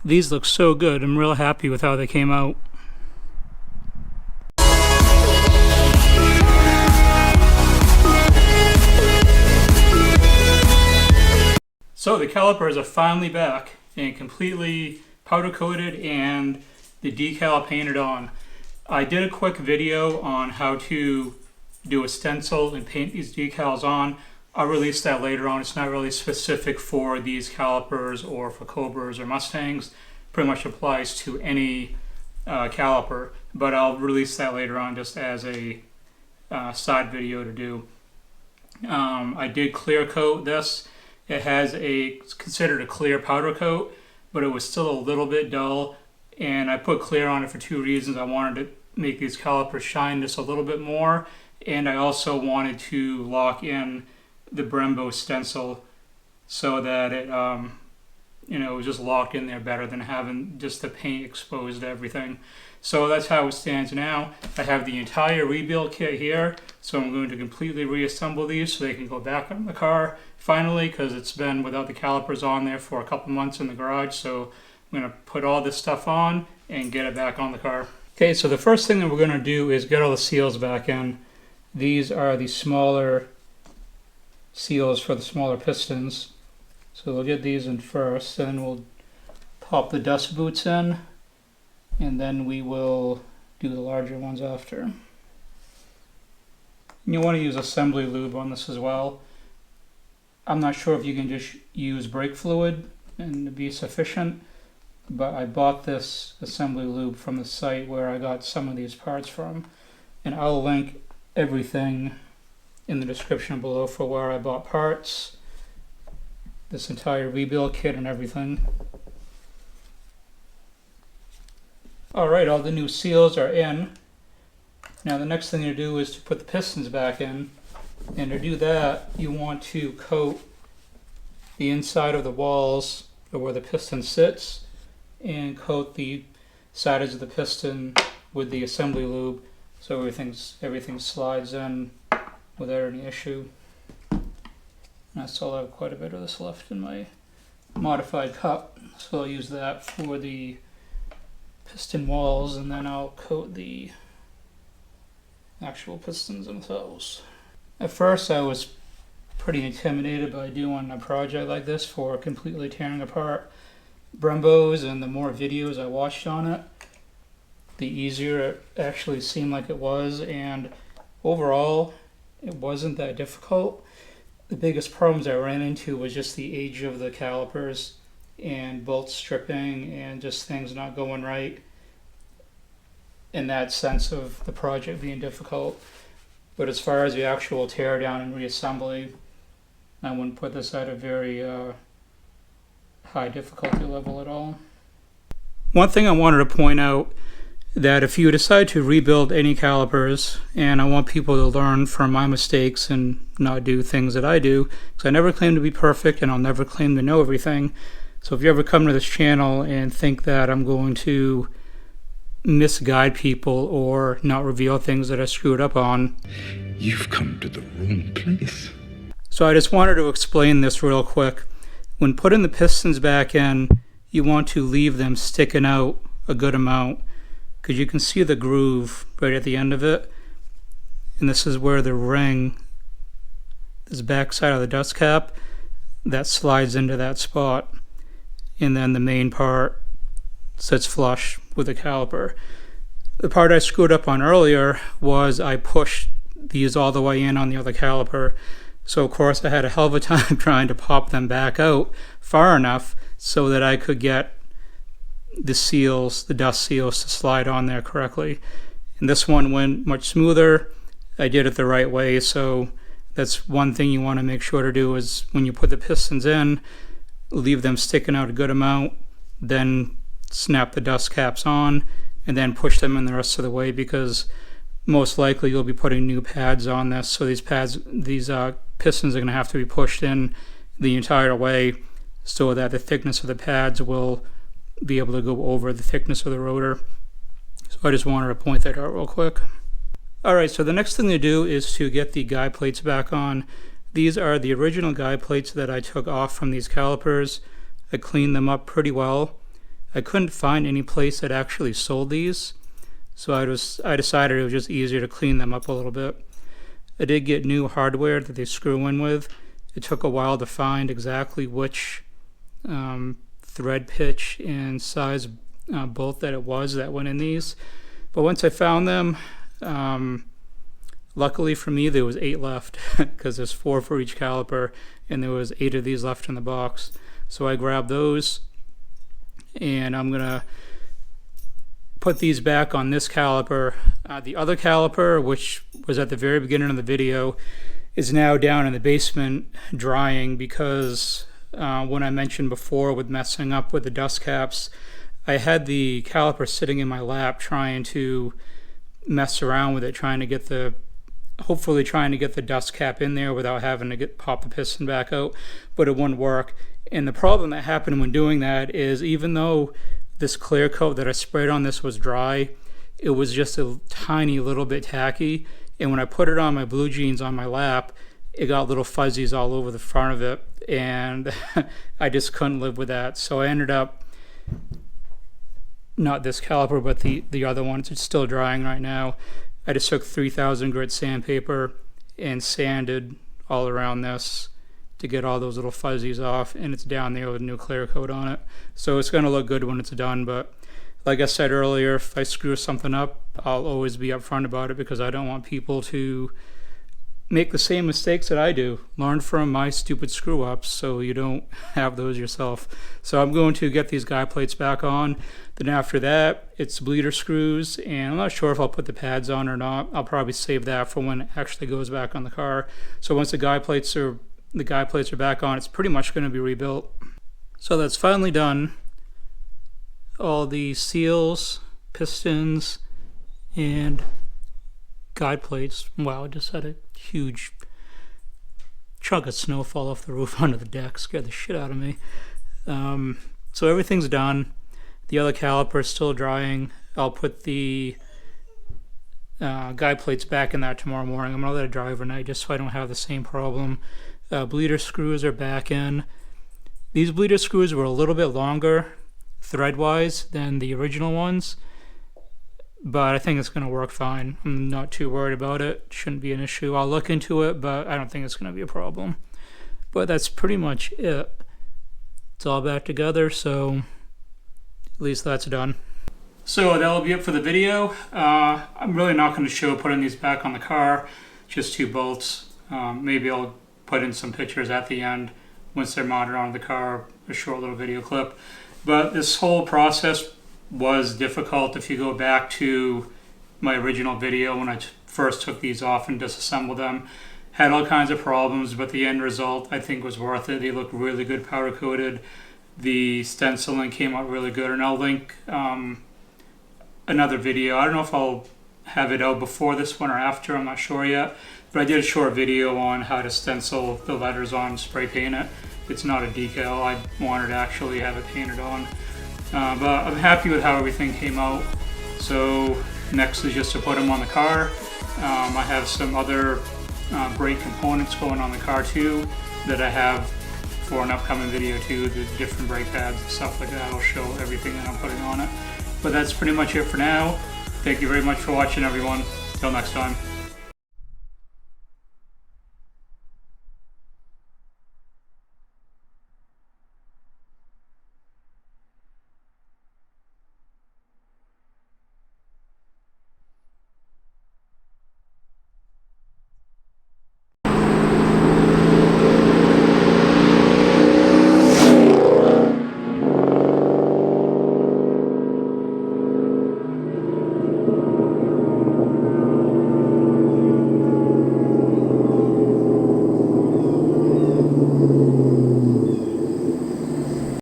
These look so good. I'm real happy with how they came out. So the calipers are finally back and completely powder coated and the decal painted on. I did a quick video on how to do a stencil and paint these decals on. I'll release that later on. It's not really specific for these calipers or for Cobras or Mustangs. Pretty much applies to any caliper, but I'll release that later on just as a side video to do. I did clear coat this. It has it's considered a clear powder coat, but it was still a little bit dull, and I put clear on it for two reasons. I wanted to make these calipers shine just a little bit more, and I also wanted to lock in the Brembo stencil so that it was just locked in there better than having just the paint exposed to everything. So that's how it stands now. I have the entire rebuild kit here, so I'm going to completely reassemble these so they can go back on the car finally, because it's been without the calipers on there for a couple months in the garage. So I'm going to put all this stuff on and get it back on the car. Okay, so the first thing that we're going to do is get all the seals back in. These are the smaller seals for the smaller pistons. So we'll get these in first, and then we'll pop the dust boots in, and then we will do the larger ones after. You want to use assembly lube on this as well. I'm not sure if you can just use brake fluid and it'd be sufficient, but I bought this assembly lube from the site where I got some of these parts from, and I'll link everything in the description below for where I bought parts, this entire rebuild kit and everything. Alright, all the new seals are in. Now the next thing to do is to put the pistons back in, and to do that you want to coat the inside of the walls or where the piston sits, and coat the sides of the piston with the assembly lube so everything slides in without any issue. And I still have quite a bit of this left in my modified cup, so I'll use that for the piston walls, and then I'll coat the actual pistons themselves. At first I was pretty intimidated by doing a project like this for completely tearing apart Brembos, and the more videos I watched on it, the easier it actually seemed like it was, and overall it wasn't that difficult. The biggest problems I ran into was just the age of the calipers and bolt stripping and just things not going right, in that sense of the project being difficult. But as far as the actual tear down and reassembly, I wouldn't put this at a very high difficulty level at all. One thing I wanted to point out, that if you decide to rebuild any calipers, and I want people to learn from my mistakes and not do things that I do, because I never claim to be perfect and I'll never claim to know everything. So if you ever come to this channel and think that I'm going to misguide people or not reveal things that I screwed up on, you've come to the wrong place. So I just wanted to explain this real quick. When putting the pistons back in, you want to leave them sticking out a good amount, because you can see the groove right at the end of it, and this is where the ring, this back side of the dust cap, that slides into that spot, and then the main part sits flush with the caliper. The part I screwed up on earlier was I pushed these all the way in on the other caliper, so of course I had a hell of a time trying to pop them back out far enough so that I could get the seals, the dust seals, to slide on there correctly. And this one went much smoother. I did it the right way, so that's one thing you want to make sure to do, is when you put the pistons in, leave them sticking out a good amount, then snap the dust caps on, and then push them in the rest of the way, because most likely you'll be putting new pads on this, so these pistons are going to have to be pushed in the entire way so that the thickness of the pads will be able to go over the thickness of the rotor. So I just wanted to point that out real quick. Alright, so the next thing to do is to get the guide plates back on. These are the original guide plates that I took off from these calipers. I cleaned them up pretty well. I couldn't find any place that actually sold these, so I decided it was just easier to clean them up a little bit. I did get new hardware that they screw in with. It took a while to find exactly which thread pitch and size bolt that it was that went in these. But once I found them, luckily for me, there was 8 left because there's 4 for each caliper, and there was 8 of these left in the box. So I grabbed those, and I'm gonna put these back on this caliper. The other caliper, which was at the very beginning of the video, is now down in the basement drying because when I mentioned before with messing up with the dust caps, I had the caliper sitting in my lap trying to mess around with it, hopefully trying to get the dust cap in there without having to pop the piston back out, but it wouldn't work. And the problem that happened when doing that is, even though this clear coat that I sprayed on this was dry, it was just a tiny little bit tacky, and when I put it on my blue jeans on my lap, it got little fuzzies all over the front of it, and I just couldn't live with that. So I ended up, not this caliper, but the other one, it's still drying right now. I just took 3000 grit sandpaper and sanded all around this to get all those little fuzzies off, and it's down there with a new clear coat on it. So it's going to look good when it's done, but like I said earlier, if I screw something up, I'll always be upfront about it because I don't want people to make the same mistakes that I do. Learn from my stupid screw ups so you don't have those yourself. So I'm going to get these guide plates back on. Then after that, it's bleeder screws, and I'm not sure if I'll put the pads on or not. I'll probably save that for when it actually goes back on the car. So once the guide plates are back on, it's pretty much going to be rebuilt. So that's finally done. All the seals, pistons, and guide plates. Wow, I just had a huge chunk of snow fall off the roof onto the deck. Scared the shit out of me. So everything's done. The other caliper is still drying. I'll put the guide plates back in that tomorrow morning. I'm going to let it dry overnight just so I don't have the same problem. Bleeder screws are back in. These bleeder screws were a little bit longer thread-wise than the original ones, but I think it's going to work fine. I'm not too worried about it. Shouldn't be an issue. I'll look into it, but I don't think it's going to be a problem. But that's pretty much it. It's all back together, so at least that's done. So that'll be it for the video. I'm really not going to show putting these back on the car, just 2 bolts. Maybe I'll put in some pictures at the end once they're mounted onto the car, a short little video clip. But this whole process was difficult. If you go back to my original video when I first took these off and disassembled them, had all kinds of problems, but the end result I think was worth it. They look really good powder coated. The stenciling came out really good, and I'll link another video. I don't know if I'll have it out before this one or after, I'm not sure yet, but I did a short video on how to stencil the letters on, spray paint it. It's not a decal. I wanted to actually have it painted on. But I'm happy with how everything came out. So next is just to put them on the car. I have some other brake components going on the car too that I have for an upcoming video too, the different brake pads and stuff like that. I'll show everything that I'm putting on it. But that's pretty much it for now. Thank you very much for watching, everyone. Till next time.